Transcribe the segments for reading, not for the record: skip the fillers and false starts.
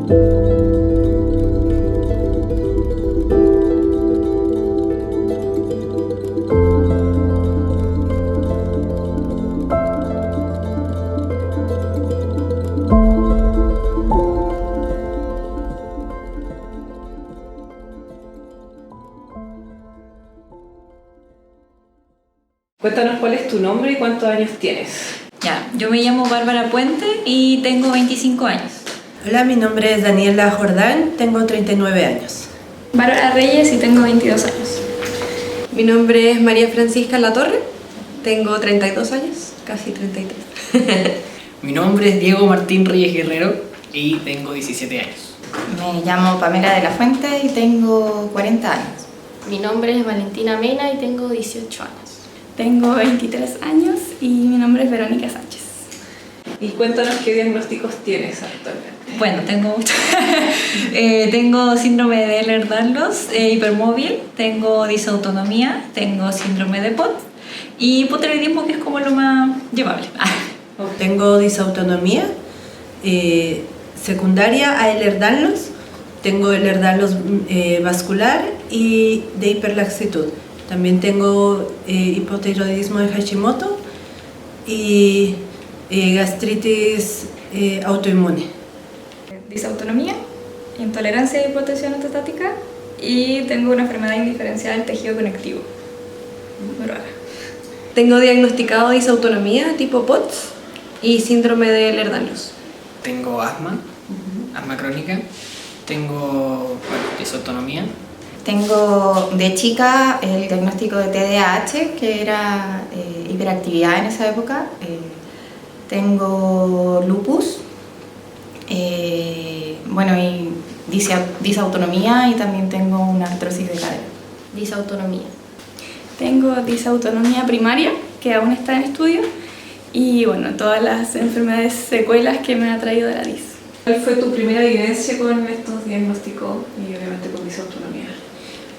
Cuéntanos cuál es tu nombre y cuántos años tienes. Ya, yo me llamo Bárbara Puente y tengo 25 años. Hola, mi nombre es Daniela Jordán, tengo 39 años. Bárbara Reyes y tengo 22 años. Mi nombre es María Francisca Latorre, tengo 32 años, casi 33. Mi nombre es Diego Martín Reyes Guerrero y tengo 17 años. Me llamo Pamela de la Fuente y tengo 40 años. Mi nombre es Valentina Mena y tengo 18 años. Tengo 23 años y mi nombre es Verónica Sánchez. Y cuéntanos qué diagnósticos tienes actualmente. Bueno, tengo mucho. Tengo síndrome de Ehlers-Danlos, hipermóvil, tengo disautonomía, tengo síndrome de POT y hipotiroidismo, que es como lo más llevable. Tengo disautonomía secundaria a Ehlers-Danlos, tengo Ehlers-Danlos vascular y de hiperlaxitud. También tengo hipotiroidismo de Hashimoto y gastritis autoinmune. Disautonomía, intolerancia a hipotensión ortostática y tengo una enfermedad indiferenciada del tejido conectivo. Muy rara. Tengo diagnosticado disautonomía tipo POTS y síndrome de Ehlers-Danlos. Tengo asma crónica, tengo disautonomía. Tengo de chica el diagnóstico de TDAH, que era hiperactividad en esa época. Tengo lupus, bueno, y disautonomía y también tengo una artrosis de cadera. Disautonomía. Tengo disautonomía primaria, que aún está en estudio, y bueno, todas las enfermedades secuelas que me ha traído la DIS. ¿Cuál fue tu primera vivencia con estos diagnósticos y obviamente con disautonomía?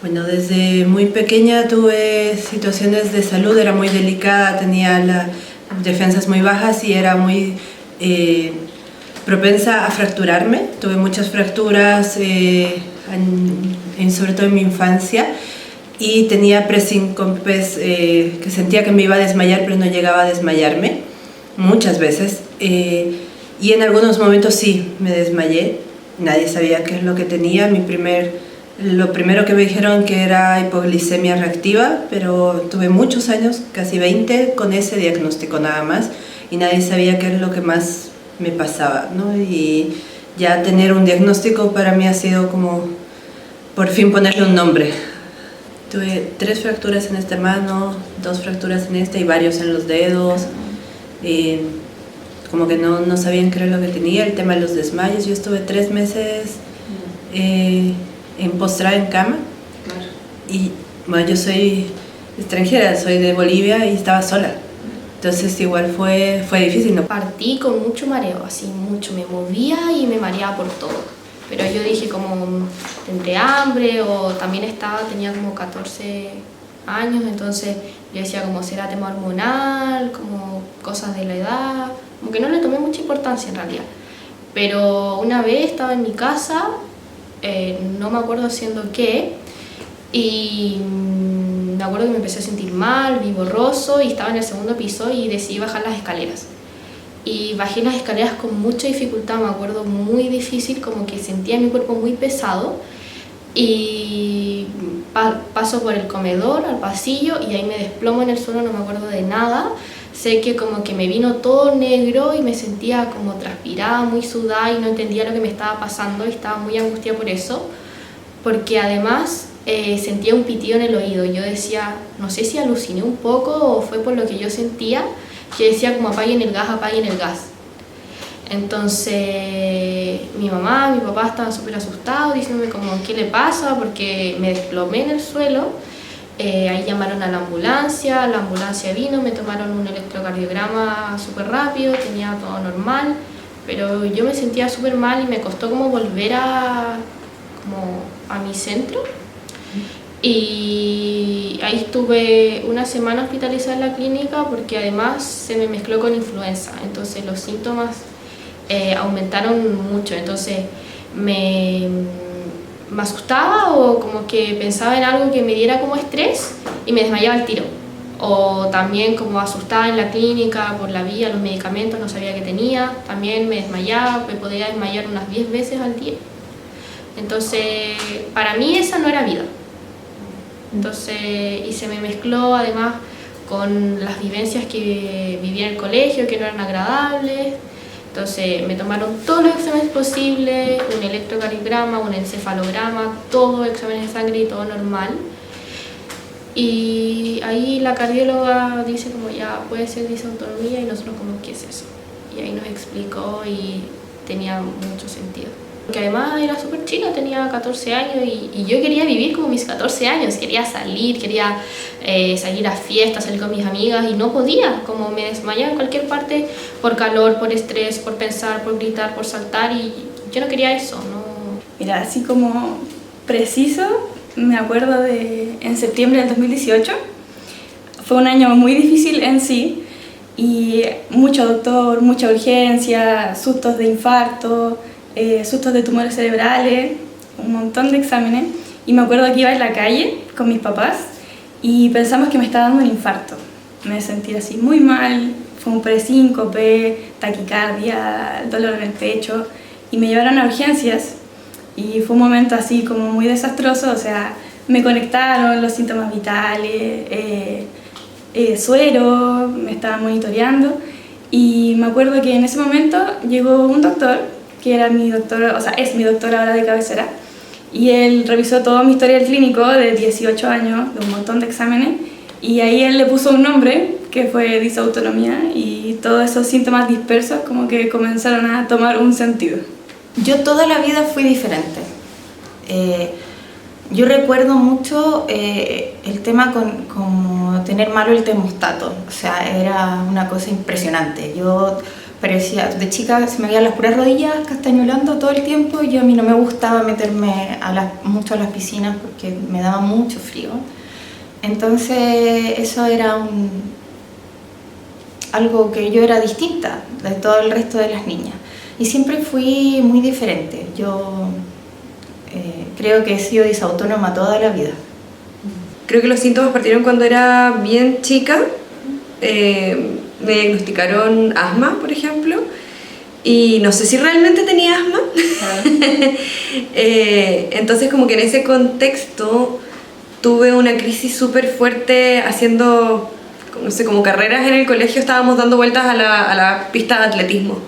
Bueno, desde muy pequeña tuve situaciones de salud, era muy delicada, tenía las defensas muy bajas y era muy propensa a fracturarme. Tuve muchas fracturas, sobre todo en mi infancia, y tenía presíncopes que sentía que me iba a desmayar, pero no llegaba a desmayarme muchas veces. Y en algunos momentos sí, me desmayé. Nadie sabía qué es lo que tenía. Lo primero que me dijeron que era hipoglicemia reactiva, pero tuve muchos años, casi 20, con ese diagnóstico nada más, y nadie sabía qué es lo que más me pasaba, ¿no? Y ya tener un diagnóstico para mí ha sido como por fin ponerle un nombre. Tuve 3 fracturas en esta mano, 2 fracturas en esta y varios en los dedos. Como que no sabían qué era lo que tenía, el tema de los desmayos. Yo estuve 3 meses postrada en cama. Claro. Y bueno, yo soy extranjera, soy de Bolivia y estaba sola. Entonces igual fue difícil, ¿no? Partí con mucho mareo, así mucho, me movía y me mareaba por todo. Pero yo dije como tendré hambre o también tenía como 14 años, entonces yo decía como será tema hormonal, como cosas de la edad, como que no le tomé mucha importancia en realidad. Pero una vez estaba en mi casa, no me acuerdo haciendo qué, y me acuerdo que me empecé a sentir mal, vi borroso y estaba en el segundo piso y decidí bajar las escaleras. Y bajé las escaleras con mucha dificultad, me acuerdo, muy difícil, como que sentía mi cuerpo muy pesado. Y paso por el comedor al pasillo y ahí me desplomo en el suelo, no me acuerdo de nada. Sé que como que me vino todo negro y me sentía como transpirada, muy sudada y no entendía lo que me estaba pasando y estaba muy angustiada por eso, porque además sentía un pitido en el oído. Yo decía, no sé si aluciné un poco o fue por lo que yo sentía, que decía como apaguen el gas, apaguen el gas. Entonces mi mamá, mi papá estaban súper asustados diciéndome como ¿qué le pasa? Porque me desplomé en el suelo. Ahí llamaron a la ambulancia vino, me tomaron un electrocardiograma súper rápido, tenía todo normal, pero yo me sentía súper mal y me costó como volver a mi centro. Y ahí estuve una semana hospitalizada en la clínica porque además se me mezcló con influenza, entonces los síntomas aumentaron mucho. Entonces me asustaba o como que pensaba en algo que me diera como estrés y me desmayaba al tiro. O también como asustada en la clínica por la vía, los medicamentos, no sabía qué tenía, también me desmayaba, me podía desmayar unas 10 veces al día. Entonces, para mí esa no era vida. Entonces, y se me mezcló además con las vivencias que viví en el colegio, que no eran agradables. Entonces me tomaron todos los exámenes posibles, un electrocardiograma, un encefalograma, todos exámenes de sangre y todo normal. Y ahí la cardióloga dice como ya puede ser disautonomía y nosotros como ¿qué es eso? Y ahí nos explicó y tenía mucho sentido. Porque además era súper chica, tenía 14 años y yo quería vivir como mis 14 años, quería salir, quería salir a fiestas, salir con mis amigas y no podía, como me desmayaba en cualquier parte por calor, por estrés, por pensar, por gritar, por saltar y yo no quería eso, ¿no? Mira, así como preciso, me acuerdo de en septiembre del 2018, fue un año muy difícil en sí y mucho doctor, mucha urgencia, sustos de infarto, sustos de tumores cerebrales, un montón de exámenes y me acuerdo que iba en la calle con mis papás y pensamos que me estaba dando un infarto. Me sentí así muy mal, fue un presíncope, taquicardia, dolor en el pecho y me llevaron a urgencias y fue un momento así como muy desastroso, o sea, me conectaron los síntomas vitales, suero, me estaban monitoreando y me acuerdo que en ese momento llegó un doctor que era mi doctor, o sea, es mi doctor ahora de cabecera, y él revisó todo mi historial clínico de 18 años, de un montón de exámenes, y ahí él le puso un nombre, que fue disautonomía, y todos esos síntomas dispersos como que comenzaron a tomar un sentido. Yo toda la vida fui diferente. Yo recuerdo mucho el tema con como tener malo el termostato, o sea, era una cosa impresionante. Yo parecía, de chica se me veían las puras rodillas castañolando todo el tiempo y a mí no me gustaba meterme mucho a las piscinas porque me daba mucho frío. Entonces eso era algo que yo era distinta de todo el resto de las niñas y siempre fui muy diferente. Yo creo que he sido disautónoma toda la vida. Creo que los síntomas partieron cuando era bien chica. Me diagnosticaron asma, por ejemplo, y no sé si realmente tenía asma. Entonces como que en ese contexto tuve una crisis súper fuerte haciendo, no sé, como carreras en el colegio, estábamos dando vueltas a la pista de atletismo.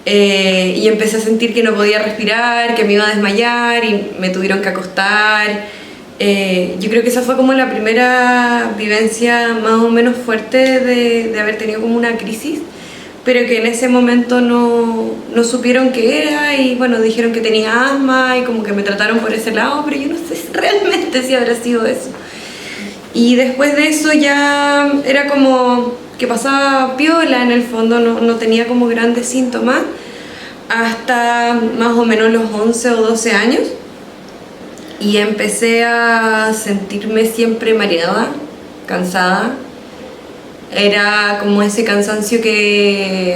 Y empecé a sentir que no podía respirar, que me iba a desmayar y me tuvieron que acostar. Yo creo que esa fue como la primera vivencia más o menos fuerte de haber tenido como una crisis, pero que en ese momento no supieron qué era y bueno, dijeron que tenía asma y como que me trataron por ese lado, pero yo no sé realmente si habrá sido eso. Y después de eso ya era como que pasaba piola en el fondo, no tenía como grandes síntomas hasta más o menos los 11 o 12 años. Y empecé a sentirme siempre mareada, cansada. Era como ese cansancio que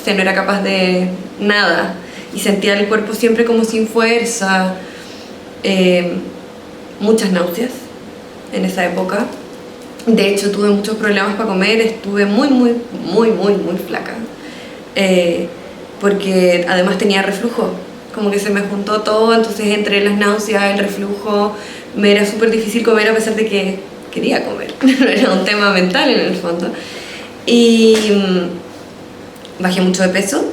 no era capaz de nada. Y sentía el cuerpo siempre como sin fuerza. Muchas náuseas en esa época. De hecho, tuve muchos problemas para comer. Estuve muy flaca. Porque además tenía reflujo. Como que se me juntó todo, entonces entre las náuseas, el reflujo, me era súper difícil comer a pesar de que quería comer. Era un tema mental en el fondo. Y bajé mucho de peso.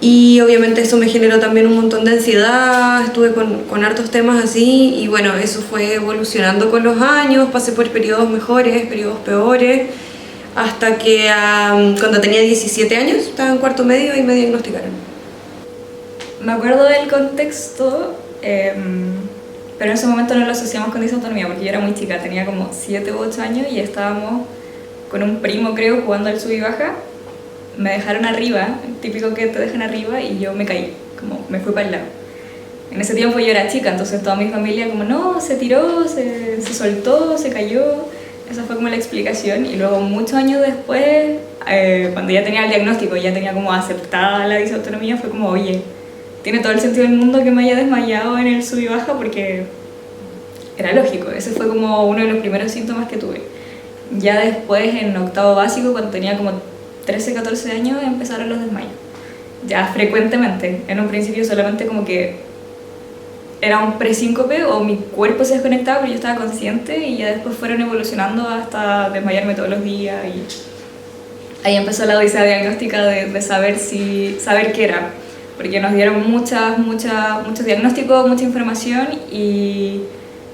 Y obviamente eso me generó también un montón de ansiedad, estuve con hartos temas así y bueno, eso fue evolucionando con los años, pasé por periodos mejores, periodos peores. Hasta que cuando tenía 17 años, estaba en cuarto medio y me diagnosticaron. Me acuerdo del contexto, pero en ese momento no lo asociamos con disautonomía porque yo era muy chica, tenía como 7 u 8 años y estábamos con un primo, creo, jugando al sub y baja. Me dejaron arriba, típico que te dejan arriba, y yo me caí, como me fui para el lado. En ese tiempo yo era chica, entonces toda mi familia como no, se tiró, se soltó, se cayó. Esa fue como la explicación y luego muchos años después cuando ya tenía el diagnóstico, ya tenía como aceptada la disautonomía, fue como, oye, tiene todo el sentido del mundo que me haya desmayado en el sub y baja porque era lógico. Ese fue como uno de los primeros síntomas que tuve. Ya después, en octavo básico, cuando tenía como 13, 14 años, empezaron los desmayos. Ya frecuentemente. En un principio solamente como que era un presíncope o mi cuerpo se desconectaba, pero yo estaba consciente, y ya después fueron evolucionando hasta desmayarme todos los días. Y ahí empezó la odisea diagnóstica de saber qué era, porque nos dieron muchos diagnósticos, mucha información, y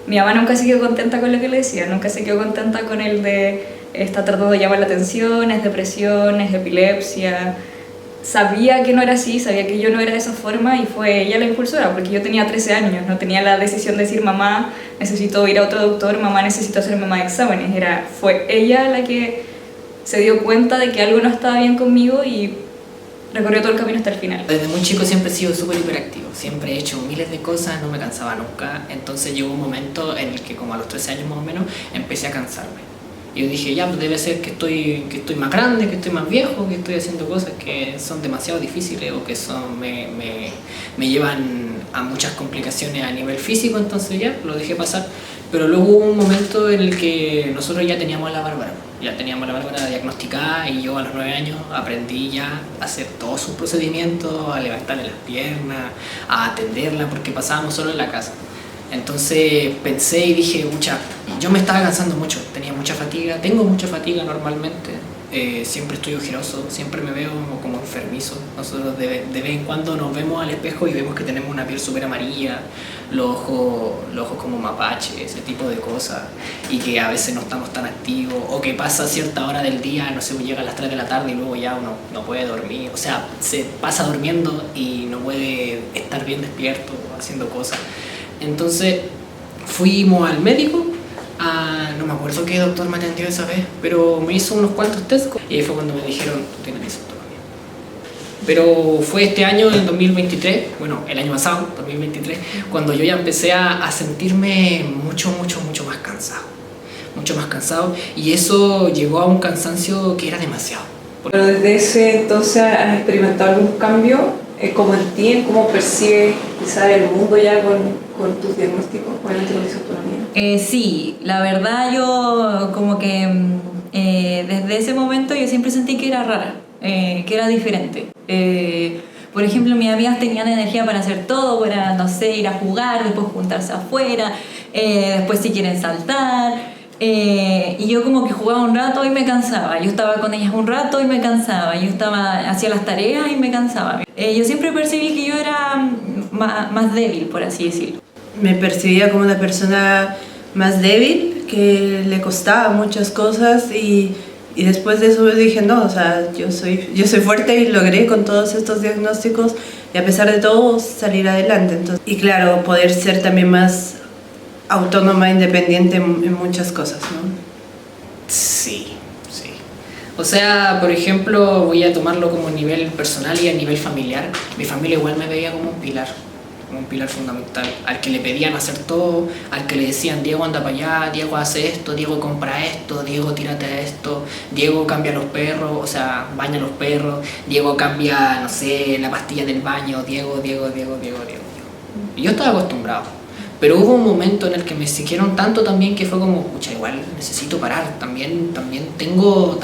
mi mamá nunca se quedó contenta con lo que le decía, nunca se quedó contenta con el de está tratando de llamar la atención, es depresión, es epilepsia. Sabía que no era así, sabía que yo no era de esa forma, y fue ella la impulsora, porque yo tenía 13 años, no tenía la decisión de decir, mamá, necesito ir a otro doctor, mamá, necesito hacerme más exámenes. Fue ella la que se dio cuenta de que algo no estaba bien conmigo y recorrió todo el camino hasta el final. Desde muy chico siempre he sido súper hiperactivo, siempre he hecho miles de cosas, no me cansaba nunca, entonces llegó un momento en el que como a los 13 años más o menos empecé a cansarme. Y yo dije, ya, pues debe ser que estoy más grande, que estoy más viejo, que estoy haciendo cosas que son demasiado difíciles o que me llevan a muchas complicaciones a nivel físico, entonces ya, lo dejé pasar. Pero luego hubo un momento en el que nosotros ya teníamos a la Bárbara diagnosticada, y yo a los 9 años aprendí ya a hacer todos sus procedimientos, a levantarle las piernas, a atenderla, porque pasábamos solo en la casa. Entonces pensé y dije, yo me estaba cansando mucho, tenía mucha fatiga, tengo mucha fatiga normalmente, siempre estoy ojeroso, siempre me veo como enfermizo. Nosotros de vez en cuando nos vemos al espejo y vemos que tenemos una piel súper amarilla, los ojos como mapache, ese tipo de cosas, y que a veces no estamos tan activos, o que pasa cierta hora del día, no sé, llega a las 3 de la tarde y luego ya uno no puede dormir, o sea, se pasa durmiendo y no puede estar bien despierto haciendo cosas. Entonces fuimos al médico, no me acuerdo qué doctor me atendió esa vez, pero me hizo unos cuantos test y ahí fue cuando me dijeron, tú tienes disautonomía. Pero fue este año, en 2023, bueno, el año pasado, 2023, cuando yo ya empecé a sentirme mucho más cansado, y eso llegó a un cansancio que era demasiado. Pero desde ese entonces, ¿has experimentado algún cambio como en ti, en cómo percibes quizás el mundo ya con tus diagnósticos, obviamente con disautonomía? Sí, la verdad yo como que desde ese momento yo siempre sentí que era rara, que era diferente. Por ejemplo, mis amigas tenían energía para hacer todo, para, no sé, ir a jugar, después juntarse afuera, después si quieren saltar. Y yo como que jugaba un rato y me cansaba, yo estaba con ellas un rato y me cansaba, yo hacía las tareas y me cansaba. Yo siempre percibí que yo era más débil, por así decirlo. Me percibía como una persona más débil, que le costaba muchas cosas, y después de eso dije, no, o sea, yo soy fuerte, y logré con todos estos diagnósticos, y a pesar de todo salir adelante. Entonces, y claro, poder ser también más autónoma, independiente en muchas cosas, ¿no? Sí. O sea, por ejemplo, voy a tomarlo como a nivel personal y a nivel familiar. Mi familia igual me veía como un pilar fundamental, al que le pedían hacer todo, al que le decían, Diego, anda para allá, Diego, hace esto, Diego, compra esto, Diego, tírate a esto, Diego, cambia los perros, o sea, baña los perros, Diego, cambia, no sé, la pastilla del baño, Diego. Y yo estaba acostumbrado. Pero hubo un momento en el que me exigieron tanto también que fue como, pucha, igual necesito parar, también tengo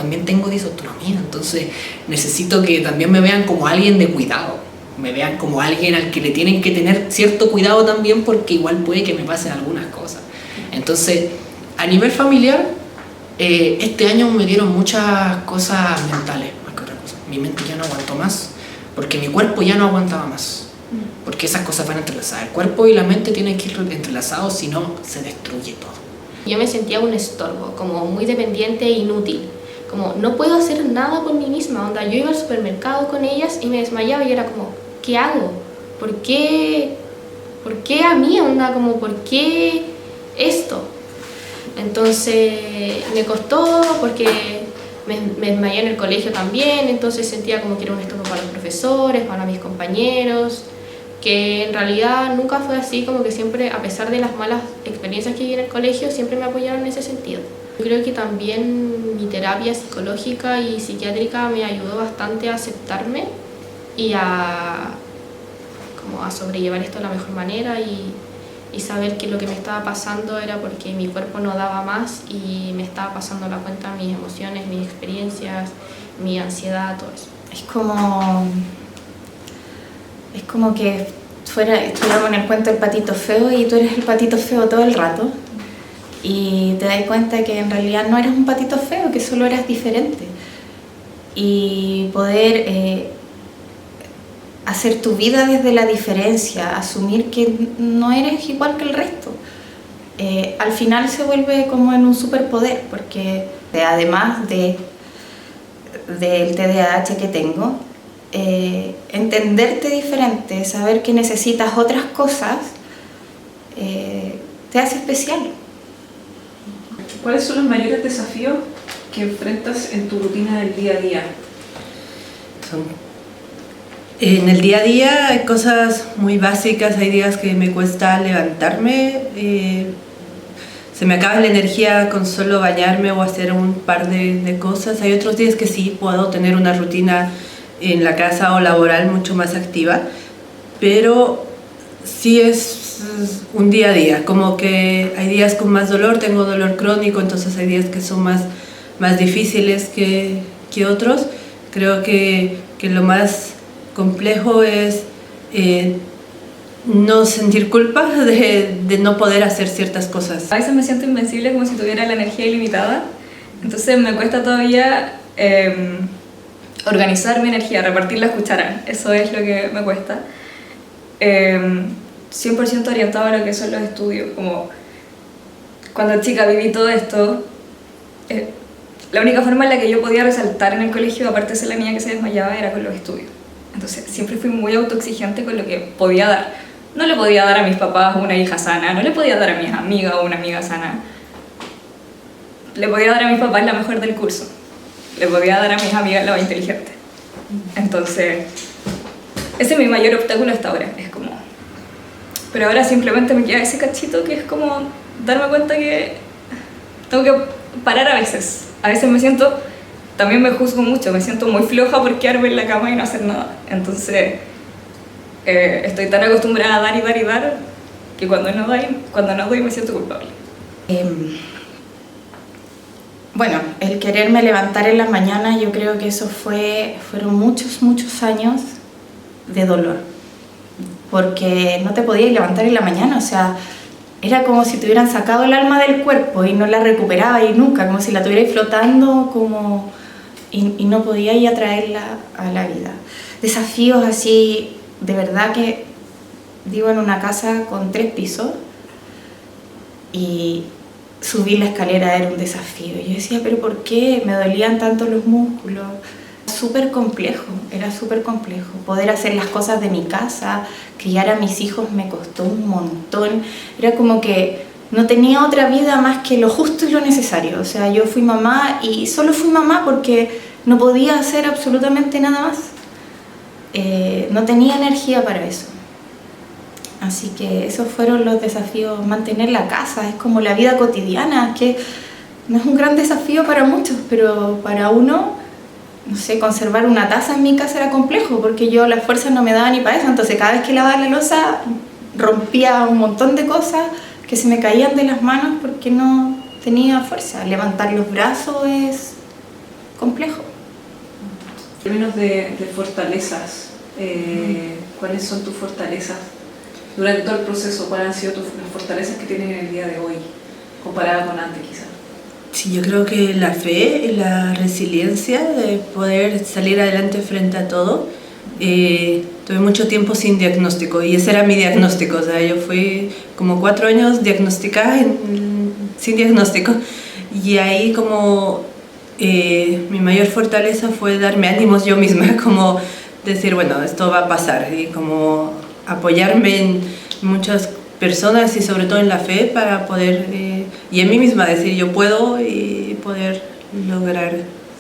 disautonomía, entonces necesito que también me vean como alguien de cuidado, me vean como alguien al que le tienen que tener cierto cuidado también, porque igual puede que me pasen algunas cosas. Entonces, a nivel familiar, este año me dieron muchas cosas mentales, más que otra cosa. Mi mente ya no aguantó más, porque mi cuerpo ya no aguantaba más. Porque esas cosas van entrelazadas. El cuerpo y la mente tienen que ir entrelazados, si no, se destruye todo. Yo me sentía un estorbo, como muy dependiente e inútil. Como no puedo hacer nada por mí misma. Onda, yo iba al supermercado con ellas y me desmayaba y era como, ¿qué hago? ¿Por qué a mí? Onda, como, ¿por qué esto? Entonces me costó porque me desmayé en el colegio también, entonces sentía como que era un estorbo para los profesores, para mis compañeros, que en realidad nunca fue así, como que siempre, a pesar de las malas experiencias que viví en el colegio, siempre me apoyaron en ese sentido. Yo creo que también mi terapia psicológica y psiquiátrica me ayudó bastante a aceptarme y como a sobrellevar esto de la mejor manera y saber que lo que me estaba pasando era porque mi cuerpo no daba más y me estaba pasando la cuenta mis emociones, mis experiencias, mi ansiedad, todo eso. Es como que estuviéramos en el cuento del patito feo y tú eres el patito feo todo el rato y te das cuenta que en realidad no eres un patito feo, que solo eras diferente. Y poder hacer tu vida desde la diferencia, asumir que no eres igual que el resto, al final se vuelve como en un superpoder, porque además del TDAH que tengo, entenderte diferente, saber que necesitas otras cosas, te hace especial. ¿Cuáles son los mayores desafíos que enfrentas en tu rutina del día a día? En el día a día hay cosas muy básicas, hay días que me cuesta levantarme, se me acaba la energía con solo bañarme o hacer un par de cosas. Hay otros días que sí puedo tener una rutina en la casa o laboral mucho más activa, pero sí es un día a día, como que hay días con más dolor, tengo dolor crónico, entonces hay días que son más difíciles que otros. Creo que lo más complejo es no sentir culpa de no poder hacer ciertas cosas. A veces me siento invencible, como si tuviera la energía ilimitada, entonces me cuesta todavía organizar mi energía, repartir las cucharas, eso es lo que me cuesta. 100% orientado a lo que son los estudios, como cuando chica viví todo esto, la única forma en la que yo podía resaltar en el colegio, aparte de ser la niña que se desmayaba, era con los estudios. Entonces siempre fui muy autoexigente con lo que podía dar. No le podía dar a mis papás una hija sana, no le podía dar a mis amigas una amiga sana. Le podía dar a mis papás la mejor del curso. Le podía dar a mis amigas la más inteligente. Entonces, ese es mi mayor obstáculo hasta ahora. Es como... Pero ahora simplemente me queda ese cachito que es como darme cuenta que tengo que parar a veces. A veces me siento... También me juzgo mucho, me siento muy floja por quedarme en la cama y no hacer nada. Entonces, estoy tan acostumbrada a dar y dar y dar que cuando no doy me siento culpable. Bueno, el quererme levantar en las mañanas, yo creo que eso fueron muchos años de dolor. Porque no te podías levantar en la mañana, o sea, era como si te hubieran sacado el alma del cuerpo y no la recuperaba y nunca, como si la tuvierais flotando como... Y no podía ir a traerla a la vida. Desafíos así, de verdad que vivo en una casa con 3 pisos y subir la escalera era un desafío. Yo decía, ¿pero por qué? Me dolían tanto los músculos. Era súper complejo. Poder hacer las cosas de mi casa, criar a mis hijos me costó un montón. Era como que no tenía otra vida más que lo justo y lo necesario. O sea, yo fui mamá y solo fui mamá porque no podía hacer absolutamente nada más. No tenía energía para eso. Así que esos fueron los desafíos. Mantener la casa, es como la vida cotidiana, que no es un gran desafío para muchos, pero para uno, no sé, conservar una taza en mi casa era complejo, porque yo las fuerzas no me daban ni para eso. Entonces cada vez que lavaba la loza rompía un montón de cosas que se me caían de las manos porque no tenía fuerza. Levantar los brazos es complejo. En términos de fortalezas, ¿cuáles son tus fortalezas? Durante todo el proceso, ¿cuáles han sido las fortalezas que tienes en el día de hoy, comparada con antes quizás? Sí, yo creo que la fe y la resiliencia de poder salir adelante frente a todo. Tuve mucho tiempo sin diagnóstico y ese era mi diagnóstico. O sea, yo fui como 4 años diagnosticada sin diagnóstico y ahí como mi mayor fortaleza fue darme ánimos yo misma, como decir, bueno, esto va a pasar y como apoyarme en muchas personas y sobre todo en la fe para poder, y en mí misma decir yo puedo y poder lograr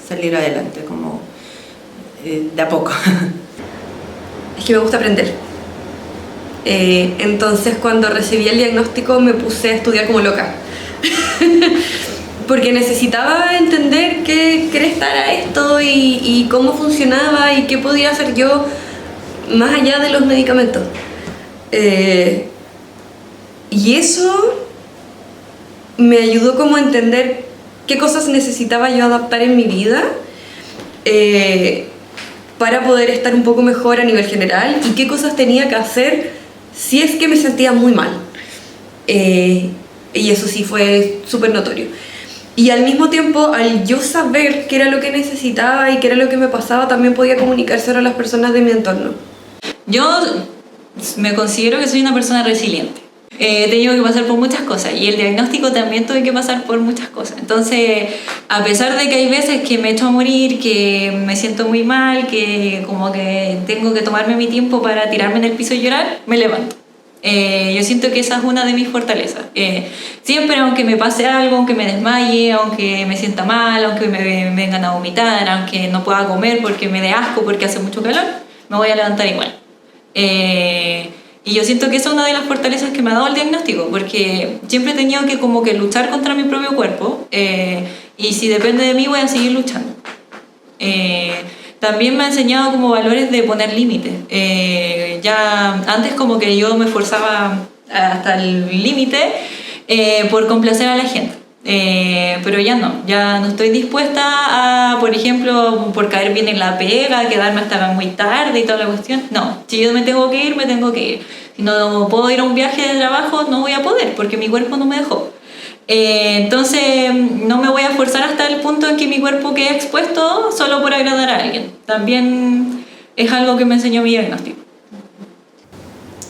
salir adelante como de a poco. Es que me gusta aprender. Entonces cuando recibí el diagnóstico me puse a estudiar como loca. porque necesitaba entender qué era esto y cómo funcionaba y qué podía hacer yo más allá de los medicamentos. Y eso me ayudó como a entender qué cosas necesitaba yo adaptar en mi vida para poder estar un poco mejor a nivel general y qué cosas tenía que hacer si es que me sentía muy mal. Y eso sí fue súper notorio. Y al mismo tiempo, al yo saber qué era lo que necesitaba y qué era lo que me pasaba, también podía comunicárselo a las personas de mi entorno. Yo me considero que soy una persona resiliente. He tenido que pasar por muchas cosas y el diagnóstico también tuve que pasar por muchas cosas. Entonces, a pesar de que hay veces que me echo a morir, que me siento muy mal, que como que tengo que tomarme mi tiempo para tirarme en el piso y llorar, me levanto. Yo siento que esa es una de mis fortalezas. Siempre, aunque me pase algo, aunque me desmaye, aunque me sienta mal, aunque me vengan a vomitar, aunque no pueda comer porque me dé asco, porque hace mucho calor, me voy a levantar igual. Y yo siento que esa es una de las fortalezas que me ha dado el diagnóstico, porque siempre he tenido que como que luchar contra mi propio cuerpo, y si depende de mí voy a seguir luchando. También me ha enseñado como valores de poner límites. Ya antes como que yo me esforzaba hasta el límite por complacer a la gente. Pero ya no estoy dispuesta a, por ejemplo, por caer bien en la pega, quedarme hasta muy tarde y toda la cuestión. No, si yo me tengo que ir, me tengo que ir. Si no puedo ir a un viaje de trabajo, no voy a poder porque mi cuerpo no me dejó. Entonces no me voy a esforzar hasta el punto en que mi cuerpo quede expuesto solo por agradar a alguien. También es algo que me enseñó mi diagnóstico.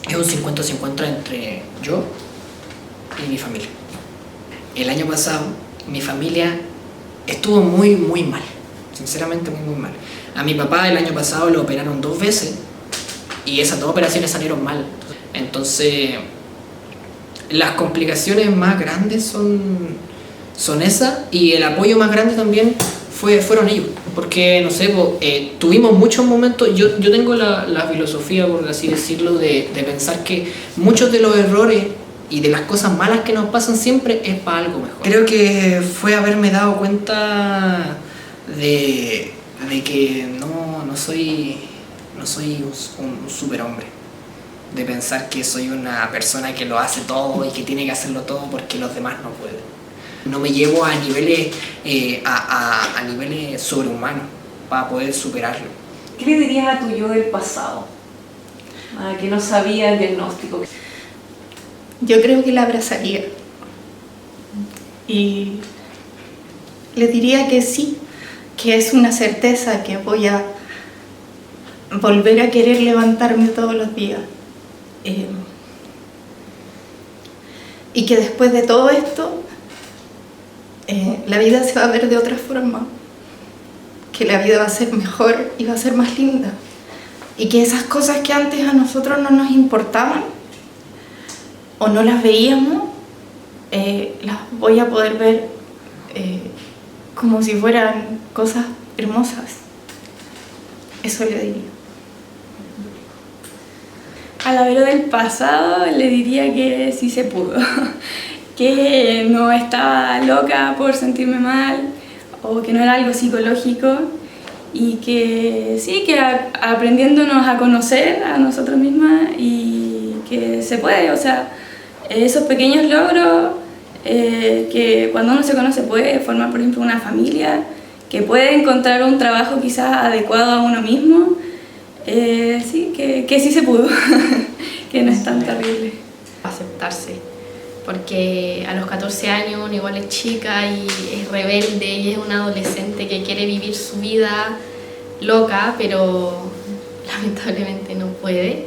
Es un 50-50 entre yo y mi familia. El año pasado mi familia estuvo muy mal, sinceramente muy mal. A mi papá el año pasado lo operaron 2 veces y esas 2 operaciones salieron mal. Entonces las complicaciones más grandes son esas, y el apoyo más grande también fueron ellos, porque no sé, tuvimos muchos momentos. Yo tengo la filosofía, por así decirlo, de pensar que muchos de los errores y de las cosas malas que nos pasan siempre es para algo mejor. Creo que fue haberme dado cuenta de que no soy un superhombre, de pensar que soy una persona que lo hace todo y que tiene que hacerlo todo porque los demás no pueden. No me llevo a niveles a niveles sobrehumanos para poder superarlo. ¿Qué le dirías a tu yo del pasado? Que no sabía el diagnóstico. Yo creo que la abrazaría y le diría que sí, que es una certeza que voy a volver a querer levantarme todos los días. Y que después de todo esto, la vida se va a ver de otra forma, que la vida va a ser mejor y va a ser más linda, y que esas cosas que antes a nosotros no nos importaban o no las veíamos, las voy a poder ver como si fueran cosas hermosas. Eso le diría. A la Vero del pasado le diría que sí se pudo, que no estaba loca por sentirme mal o que no era algo psicológico, y que sí, que aprendiéndonos a conocer a nosotros mismas y que se puede, o sea, esos pequeños logros, que cuando uno se conoce puede formar, por ejemplo, una familia, que puede encontrar un trabajo quizás adecuado a uno mismo. Sí, que sí se pudo, que no es tan terrible. Aceptarse, porque a los 14 años uno igual es chica y es rebelde y es una adolescente que quiere vivir su vida loca, pero lamentablemente no puede.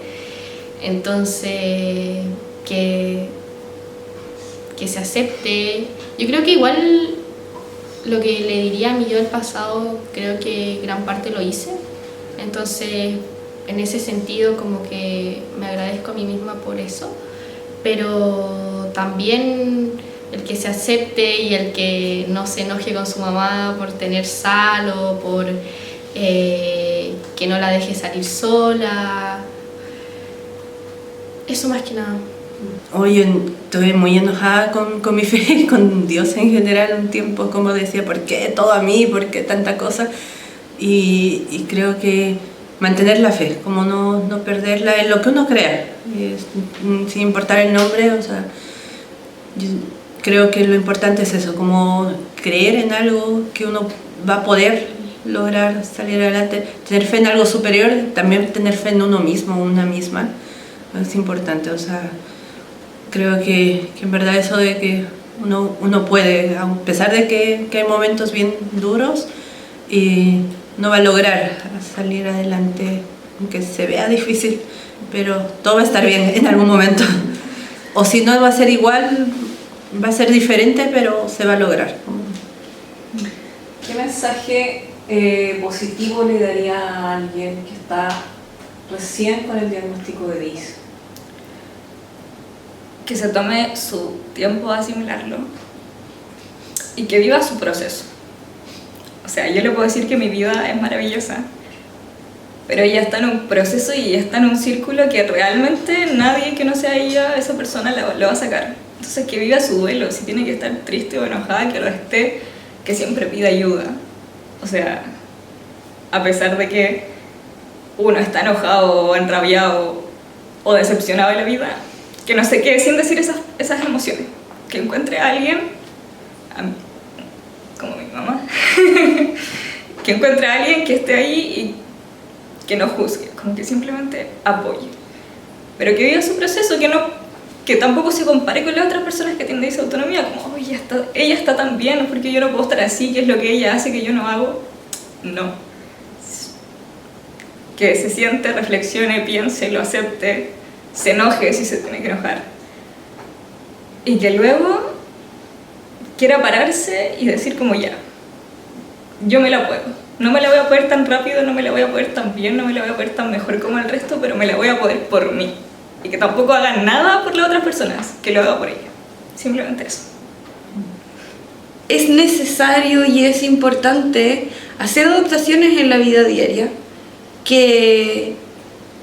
Entonces, que se acepte. Yo creo que igual lo que le diría a mi yo del pasado, creo que gran parte lo hice. Entonces, en ese sentido, como que me agradezco a mí misma por eso, pero también el que se acepte y el que no se enoje con su mamá por tener sal o por que no la deje salir sola, eso más que nada. Hoy estoy muy enojada con mi fe, con Dios en general, un tiempo como decía, ¿por qué todo a mí? ¿Por qué tanta cosa? Y creo que mantener la fe, como no perderla en lo que uno crea, sin importar el nombre, o sea, yo creo que lo importante es eso, como creer en algo que uno va a poder lograr salir adelante, tener fe en algo superior, también tener fe en uno mismo, una misma, es importante, o sea, creo que en verdad eso de que uno puede, a pesar de que hay momentos bien duros, y no va a lograr salir adelante, aunque se vea difícil, pero todo va a estar bien en algún momento. O si no va a ser igual, va a ser diferente, pero se va a lograr. ¿Qué mensaje positivo le daría a alguien que está recién con el diagnóstico de DIS? Que se tome su tiempo a asimilarlo y que viva su proceso. O sea, yo le puedo decir que mi vida es maravillosa, pero ella está en un proceso y está en un círculo que realmente nadie que no sea ella, esa persona, lo va a sacar. Entonces que viva su duelo, si tiene que estar triste o enojada, que lo esté, que siempre pida ayuda. O sea, a pesar de que uno está enojado o enrabiado o decepcionado de la vida, que no se quede sin decir esas emociones, que encuentre a alguien, como mi mamá, que encuentre a alguien que esté ahí y que no juzgue, como que simplemente apoye, pero que viva su proceso, que tampoco se compare con las otras personas que tienen disautonomía, como oh, ella está tan bien, porque yo no puedo estar así, ¿qué es lo que ella hace que yo no hago? No, que se siente, reflexione, piense, lo acepte, se enoje si se tiene que enojar, y que luego quiera pararse y decir como ya, yo me la puedo, no me la voy a poder tan rápido, no me la voy a poder tan bien, no me la voy a poder tan mejor como el resto, pero me la voy a poder por mí, y que tampoco haga nada por las otras personas, que lo haga por ella, simplemente eso. Es necesario y es importante hacer adaptaciones en la vida diaria, que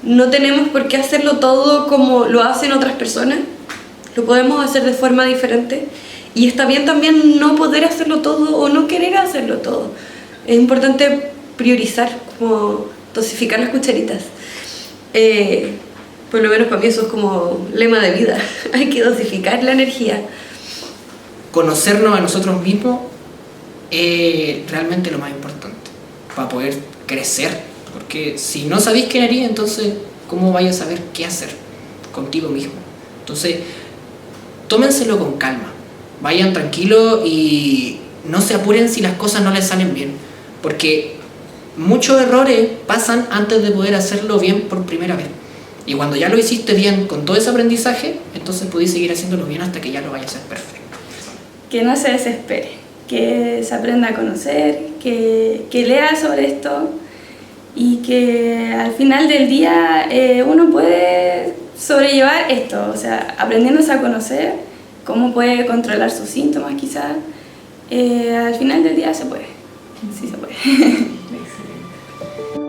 no tenemos por qué hacerlo todo como lo hacen otras personas, lo podemos hacer de forma diferente, y está bien también no poder hacerlo todo o no querer hacerlo todo. Es importante priorizar, como dosificar las cucharitas. Por lo menos para mí eso es como lema de vida, hay que dosificar la energía. Conocernos a nosotros mismos es realmente lo más importante para poder crecer. Porque si no sabéis qué haría, entonces, ¿cómo vais a saber qué hacer contigo mismo? Entonces, tómenselo con calma. Vayan tranquilos y no se apuren si las cosas no les salen bien. Porque muchos errores pasan antes de poder hacerlo bien por primera vez. Y cuando ya lo hiciste bien con todo ese aprendizaje, entonces podéis seguir haciéndolo bien hasta que ya lo vayas a hacer perfecto. Que no se desespere, que se aprenda a conocer, que lea sobre esto, y que al final del día uno puede sobrellevar esto, o sea, aprendiéndose a conocer cómo puede controlar sus síntomas quizás, al final del día se puede, sí se puede. Excelente.